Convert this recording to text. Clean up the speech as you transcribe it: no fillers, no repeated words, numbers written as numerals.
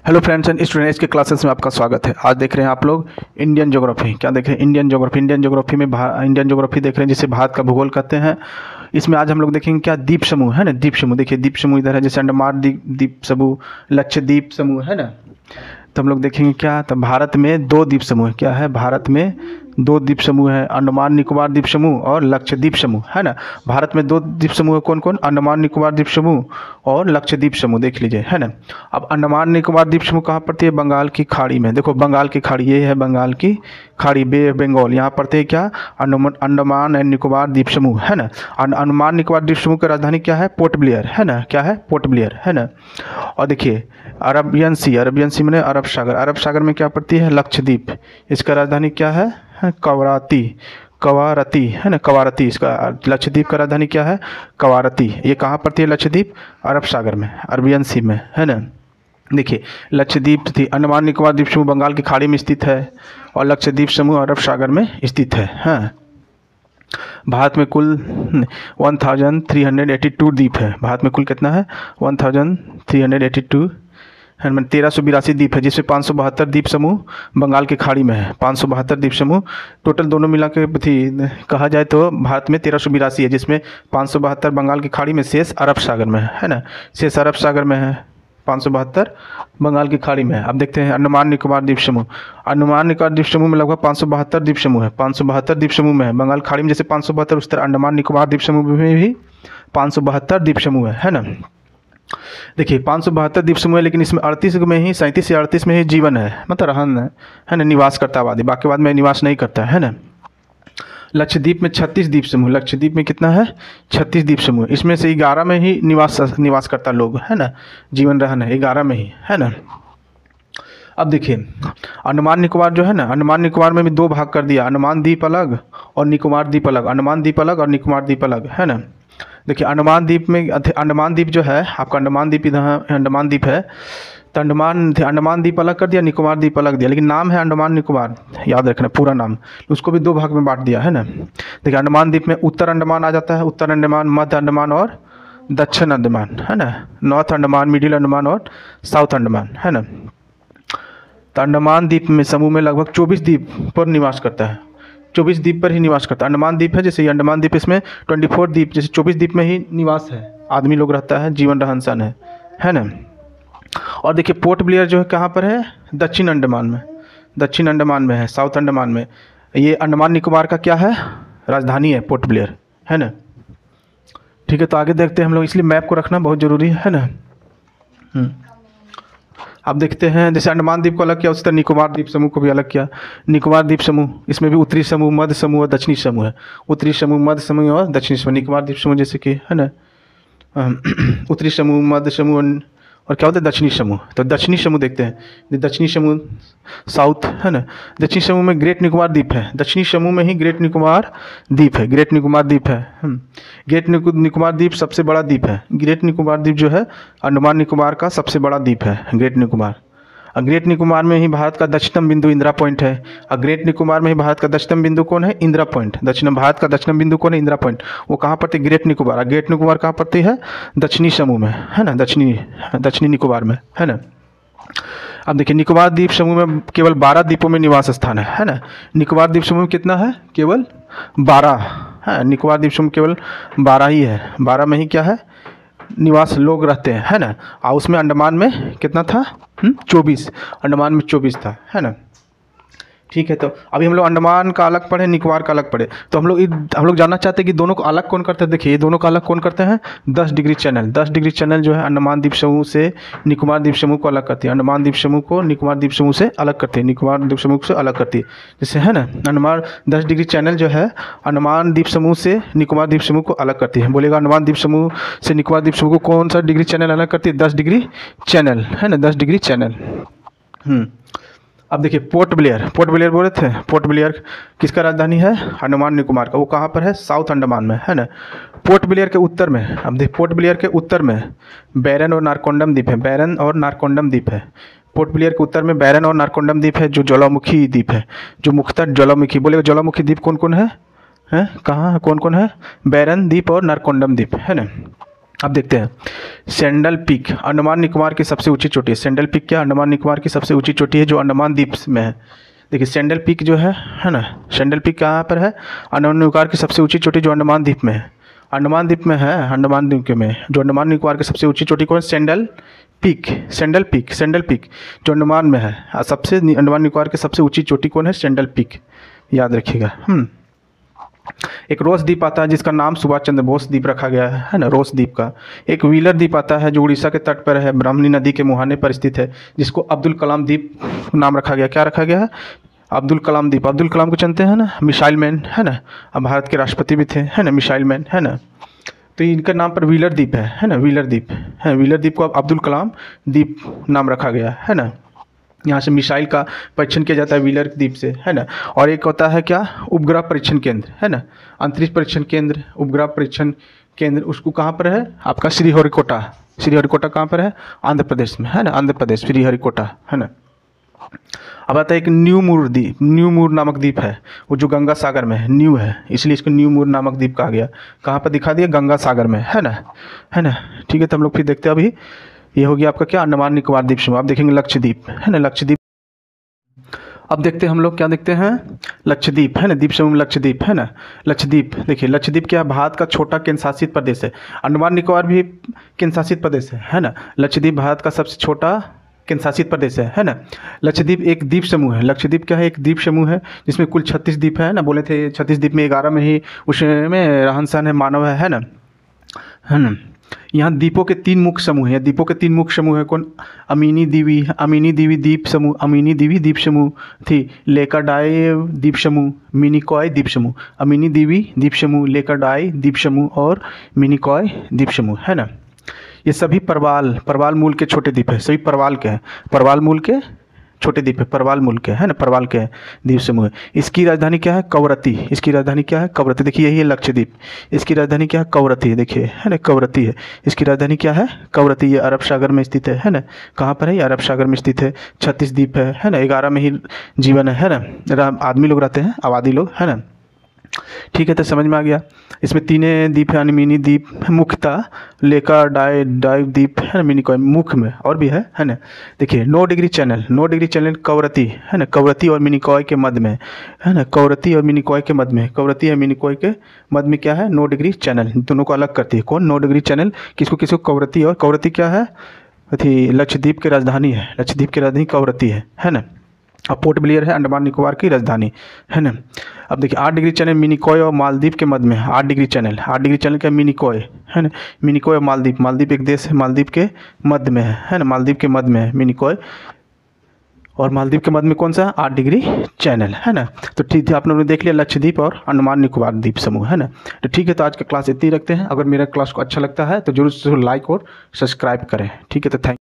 Hello friends and students के classes में आपका स्वागत है। आज देख रहे हैं आप लोग इंडियन ज्योग्राफी। क्या देख रहे हैं? Indian geography. इंडियन ज्योग्राफी में इंडियन ज्योग्राफी देख रहे हैं, जिसे भारत का भूगोल कहते हैं। इसमें आज हम लोग देखेंगे क्या द्वीप समूह है ना। द्वीप समूह देखिए, द्वीप समूह इधर है, जैसे अंडमान द्वीप समूह, लक्षद्वीप समूह है ना। तो हम लोग देखेंगे क्या, तो भारत में दो द्वीप समूह क्या है, भारत में दो द्वीप समूह है, अंडमान निकोबार द्वीप समूह और लक्षद्वीप समूह है ना। भारत में दो द्वीप समूह है, कौन कौन? अंडमान निकोबार द्वीप समूह और लक्षद्वीप समूह, देख लीजिए है ना। अब अंडमान निकोबार द्वीप समूह कहाँ पड़ती है? बंगाल की खाड़ी में। देखो बंगाल की खाड़ी, ये है बंगाल की खाड़ी, बे ऑफ बंगाल। यहाँ पड़ते हैं क्या? अंडमान एंड निकोबार द्वीप समूह है ना। अंडमान निकोबार द्वीप समूह की राजधानी क्या है? पोर्ट ब्लेयर है ना। क्या है? पोर्ट ब्लेयर है ना। और देखिए अरबियन सी, अरबियन सी में अरब सागर, अरब सागर में क्या पड़ती है? लक्षद्वीप। इसका राजधानी क्या है? कवारती, कवारती है ना, कवारती। इसका लक्षद्वीप का राजधानी क्या है? कवारती। ये कहाँ पड़ती है लक्षद्वीप? अरब सागर में, अरबियन सी में है ना। देखिए लक्षद्वीप थी, अंडमान निकोबार द्वीप समूह बंगाल की खाड़ी में स्थित है और लक्षद्वीप समूह अरब सागर में स्थित है। हाँ, भारत में कुल 1382 द्वीप है। भारत में कुल कितना है? 1382 है, 1382 द्वीप है, जिसमें 572 द्वीप समूह बंगाल की खाड़ी में है। 572 द्वीप समूह टोटल दोनों मिला के थी, कहा जाए तो भारत में 1382 है, जिसमें 572 बंगाल की खाड़ी में, शेष अरब सागर में है ना। शेष अरब सागर में है, 572 बंगाल की खाड़ी में है। अब देखते हैं अंडमान निकोबार द्वीप समूह। अंडमान निकोबार द्वीप समूह में लगभग 572 द्वीप समूह है, 572 द्वीप समूह में है। बंगाल खाड़ी में जैसे 572, उस तरह अंडमान निकोबार द्वीप समूह में भी 572 द्वीप समूह है ना। देखिए 572 द्वीप समूह है, लेकिन इसमें 38 में ही, 37 या 38 में ही जीवन है, मतलब रहन है ना, निवास करता आबादी, बाकी बाद में निवास नहीं करता है ना। लक्षद्वीप में 36 द्वीप समूह, लक्षद्वीप में कितना है? 36 द्वीप समूह। इसमें से 11 में ही निवास करता लोग है ना, जीवन रहन है 11 में ही है ना। अब देखिए अंडमान निकोबार जो है ना, अंडमान निकोबार में भी दो भाग कर दिया, अंडमान द्वीप अलग और निकोबार द्वीप अलग, अंडमान द्वीप अलग और निकोबार द्वीप अलग है ना। देखिए अंडमान द्वीप में, अंडमान द्वीप जो है आपका, अंडमान द्वीप इधर अंडमान द्वीप है, तो अंडमान द्वीप अलग कर दिया, निकोबार द्वीप अलग दिया, लेकिन नाम है अंडमान निकोबार, याद रखना पूरा नाम। उसको भी दो भाग में बांट दिया है ना। देखिए अंडमान द्वीप में उत्तर अंडमान आ जाता है, उत्तर अंडमान, मध्य अंडमान और दक्षिण अंडमान है ना। नॉर्थ अंडमान, मिडिल अंडमान और साउथ अंडमान है ना। तो अंडमान द्वीप में समूह में लगभग 24 द्वीप पर निवास करता है, 24 द्वीप पर ही निवास करता है। अंडमान द्वीप है, जैसे ये अंडमान द्वीप, इसमें 24 द्वीप, जैसे 24 द्वीप में ही निवास है, आदमी लोग रहता है, जीवन रहन सहन है ना। और देखिए पोर्ट ब्लेयर जो है कहाँ पर है? दक्षिण अंडमान में, दक्षिण अंडमान में है, साउथ अंडमान में। ये अंडमान निकोबार का क्या है? राजधानी है पोर्ट ब्लेयर है ना। ठीक है, तो आगे देखते हैं हम लोग, इसलिए मैप को रखना बहुत ज़रूरी है ना। अब देखते हैं, जैसे अंडमान द्वीप को अलग किया, उसी तरह निकोबार द्वीप समूह को भी अलग किया। निकोबार द्वीप समूह, इसमें भी उत्तरी समूह, मध्य समूह और दक्षिणी समूह है। उत्तरी समूह, मध्य समूह और दक्षिणी समूह। निकोबार द्वीप समूह जैसे कि है ना, उत्तरी समूह, मध्य समूह और क्या होता है? दक्षिणी समूह। तो दक्षिणी समूह देखते हैं, दक्षिणी समूह साउथ है ना। दक्षिणी समूह में ग्रेट निकोबार द्वीप है, दक्षिणी समूह में ही ग्रेट निकोबार द्वीप है, ग्रेट निकोबार द्वीप है। ग्रेट निकोबार द्वीप सबसे बड़ा द्वीप है। ग्रेट निकोबार द्वीप जो है अंडमान निकोबार का सबसे बड़ा द्वीप है, ग्रेट निकोबार। और ग्रेट निकोबार में ही भारत का दक्षिणतम बिंदु इंदिरा पॉइंट है। और ग्रेट निकोबार में ही भारत का दक्षिणतम बिंदु कौन है? इंदिरा पॉइंट। दक्षिण भारत का दक्षिणतम बिंदु कौन है? इंदिरा पॉइंट। वो कहाँ पड़ती है? ग्रेट निकोबार। और ग्रेट निकोबार कहाँ पड़ती है? दक्षिणी समूह में है ना, दक्षिणी निकोबार में है ना। अब देखिए निकोबार द्वीप समूह में केवल 12 द्वीपों में निवास स्थान है ना। निकोबार द्वीप समूह में कितना है? केवल 12 है। निकोबार द्वीप समूह केवल 12 ही है, 12 में ही क्या है? निवास लोग रहते हैं है ना। और उसमें अंडमान में कितना था? 24, अंडमान में 24 था है ना। ठीक है, तो अभी हम लोग अंडमान का अलग पढ़े, निकोबार का अलग पढ़े। तो हम लोग जानना चाहते हैं कि दोनों को अलग कौन करते हैं। देखिए ये दोनों का अलग कौन करते हैं? 10 डिग्री चैनल। 10 डिग्री चैनल जो है अंडमान द्वीप समूह से निकोबार द्वीप समूह को अलग करती है, अंडमान द्वीप समूह को निकोबार द्वीप समूह से अलग करती है, निकोबार द्वीप समूह से अलग करती है, जैसे है ना। अंडमान 10 डिग्री चैनल जो है अंडमान द्वीप समूह से निकोबार द्वीप समूह को अलग करती है। बोलेगा अंडमान द्वीप समूह से निकोबार द्वीप समूह को कौन सा डिग्री चैनल अलग करती है? 10 डिग्री चैनल है ना, 10 डिग्री चैनल। अब देखिए पोर्ट ब्लेयर, पोर्ट ब्लेयर बोले थे, पोर्ट ब्लेयर किसका राजधानी है? अंडमान निकोबार का। वो कहाँ पर है? साउथ अंडमान में है ना। पोर्ट ब्लेयर के उत्तर में, अब देखिए पोर्ट ब्लेयर के उत्तर में बैरन और नारकोंडम द्वीप है, बैरन और नारकोंडम द्वीप है। पोर्ट ब्लेयर के उत्तर में बैरन और नारकोंडम द्वीप है, जो ज्वालामुखी द्वीप है, जो मुख्यतः ज्वालामुखी, बोलेगा ज्वालामुखी द्वीप कौन कौन है? कहाँ कौन कौन है? बैरन द्वीप और नारकोंडम द्वीप है ना। अब देखते हैं सैंडल पीक, अंडमान निकोबार की सबसे ऊंची चोटी है। सैंडल पीक क्या अंडमान निकोबार की सबसे ऊंची चोटी है जो अंडमान द्वीप में है। देखिए सैंडल पीक जो है ना, सैंडल पीक कहाँ पर है, अंडमान निकोबार की सबसे ऊंची चोटी जो अंडमान द्वीप में है, अंडमान द्वीप में है, अंडमान द्वीप में जो अंडमान निकोबार की सबसे ऊंची चोटी कौन है, sandal peak, sandal peak, sandal peak जो अंडमान में है। सबसे अंडमान निकोबार की सबसे ऊंची चोटी कौन है, सैंडल पीक, याद रखिएगा। एक रोस द्वीप आता है जिसका नाम सुभाष चंद्र बोस द्वीप रखा गया है ना, रोस द्वीप का। एक व्हीलर द्वीप आता है जो उड़ीसा के तट पर है, ब्राह्मणी नदी के मुहाने पर स्थित है, जिसको अब्दुल कलाम द्वीप नाम रखा गया। क्या रखा गया है, अब्दुल कलाम द्वीप। अब्दुल कलाम को जानते हैं ना, मिसाइल मैन है ना, अब भारत के राष्ट्रपति भी थे, है ना, मिसाइल मैन, है ना। तो इनके नाम पर व्हीलर द्वीप है ना, व्हीलर द्वीप है। व्हीलर द्वीप को अब्दुल कलाम द्वीप नाम रखा गया है ना। यहाँ से मिसाइल का परीक्षण किया जाता है व्हीलर द्वीप से, है ना। और एक होता है क्या, उपग्रह परीक्षण केंद्र, है ना, अंतरिक्ष परीक्षण केंद्र, उपग्रह परीक्षण केंद्र, उसको कहाँ पर है आपका, श्रीहरिकोटा। श्रीहरिकोटा कहाँ पर है, आंध्र प्रदेश में, है ना, आंध्र प्रदेश, श्रीहरिकोटा, है ना। अब आता है एक न्यूमूर द्वीप, न्यूमूर नामक द्वीप है, वो जो गंगा सागर में है, न्यू है इसलिए इसको न्यूमूर नामक द्वीप कहा गया। कहाँ पर दिखा दिया, गंगा सागर में, है ना, है ना। ठीक है, तो हम लोग फिर देखते हैं। अभी ये हो गया आपका क्या, अंडमान निकोबार द्वीप समूह। आप देखेंगे लक्षद्वीप, है ना, लक्षद्वीप। अब देखते हैं हम लोग क्या देखते हैं, लक्षद्वीप, है ना, द्वीप समूह लक्षद्वीप, है ना। लक्षद्वीप देखिए, लक्षद्वीप क्या है, भारत का छोटा केंद्र शासित प्रदेश है। अंडमान निकोबार भी केंद्र शासित प्रदेश है ना। लक्षद्वीप भारत का सबसे छोटा केंद्र शासित प्रदेश है ना। लक्षद्वीप एक द्वीप समूह है। लक्षद्वीप क्या है, एक द्वीप समूह है जिसमें कुल 36 द्वीप है ना। बोले थे 36 द्वीप में 11 में ही उसमें रहन सहन है, मानव है ना, है ना। यहाँ द्वीपों के 3 मुख्य समूह हैं। द्वीपों के 3 मुख्य समूह है कौन, अमीनी दीवी, अमीनी दीवी द्वीप समूह, अमीनी दीवी द्वीप समूह थी, लेकाडाई द्वीप समूह, मिनिकॉय द्वीप समूह। अमीनी दीवी द्वीप समूह, लेकाडाई द्वीप समूह और मिनिकॉय द्वीप समूह, है ना। ये सभी परवाल मूल के छोटे द्वीप है, सभी परवाल के हैं, परवाल मूल के छोटे द्वीप है, परवाल मूल के, है ना, परवाल के द्वीप समूह है। इसकी राजधानी क्या है, कवरत्ती। इसकी राजधानी क्या है, कवरत्ती। देखिए यही है लक्षद्वीप, इसकी राजधानी क्या है, कवरत्ती है, देखिए, है ना, कवरत्ती है। इसकी राजधानी क्या है, कवरत्ती। ये अरब सागर में स्थित है ना। कहाँ पर है, ये अरब सागर में स्थित है। 36 द्वीप है ना, 11 में ही जीवन है ना, आदमी लोग रहते हैं, आबादी लोग, है ना। ठीक है, तो समझ में आ गया। इसमें 3 द्वीप है, मिनी द्वीप मुख्यतः, लेकाडाई द्वीप है ना, मिनिकॉय मुख्य में, और भी है ना। देखिए 9 degree channel, 9 degree channel Kavaratti, है ना, कवरत्ती और मिनिकॉय के मध्य में, है ना, कवरत्ती और मिनिकॉय के मध्य में, कवरत्ती और मिनिकॉय के मध्य में क्या है, 9 डिग्री चैनल, दोनों को अलग करती है। कौन, 9 डिग्री चैनल, किसको किसको, कवरत्ती। और कवरत्ती क्या है, अथी लक्षद्वीप की राजधानी है, लक्षद्वीप की राजधानी कवरत्ती है ना। और पोर्ट ब्लेयर है अंडमान निकोबार की राजधानी, है ना। अब देखिए 8 डिग्री चैनल मिनिकॉय और मालदीव के मध्य में है। 8 डिग्री चैनल, 8 डिग्री चैनल क्या, मिनिकॉय, है ना, मिनिकॉय और मालदीव। मालदीव एक देश है, मालदीव के मध्य में है ना, मालदीव के मध्य में है मिनिकॉय, और मालदीव के मध्य में कौन सा, 8 डिग्री चैनल, है ना। तो ठीक है, आप लोगों ने देख लिया लक्षद्वीप और अंडमान निकोबार द्वीप समूह, है ना। तो ठीक है, तो आज का क्लास इतनी रखते हैं। अगर मेरा क्लास को अच्छा लगता है तो जरूर से लाइक और सब्सक्राइब करें। ठीक है, तो थैंक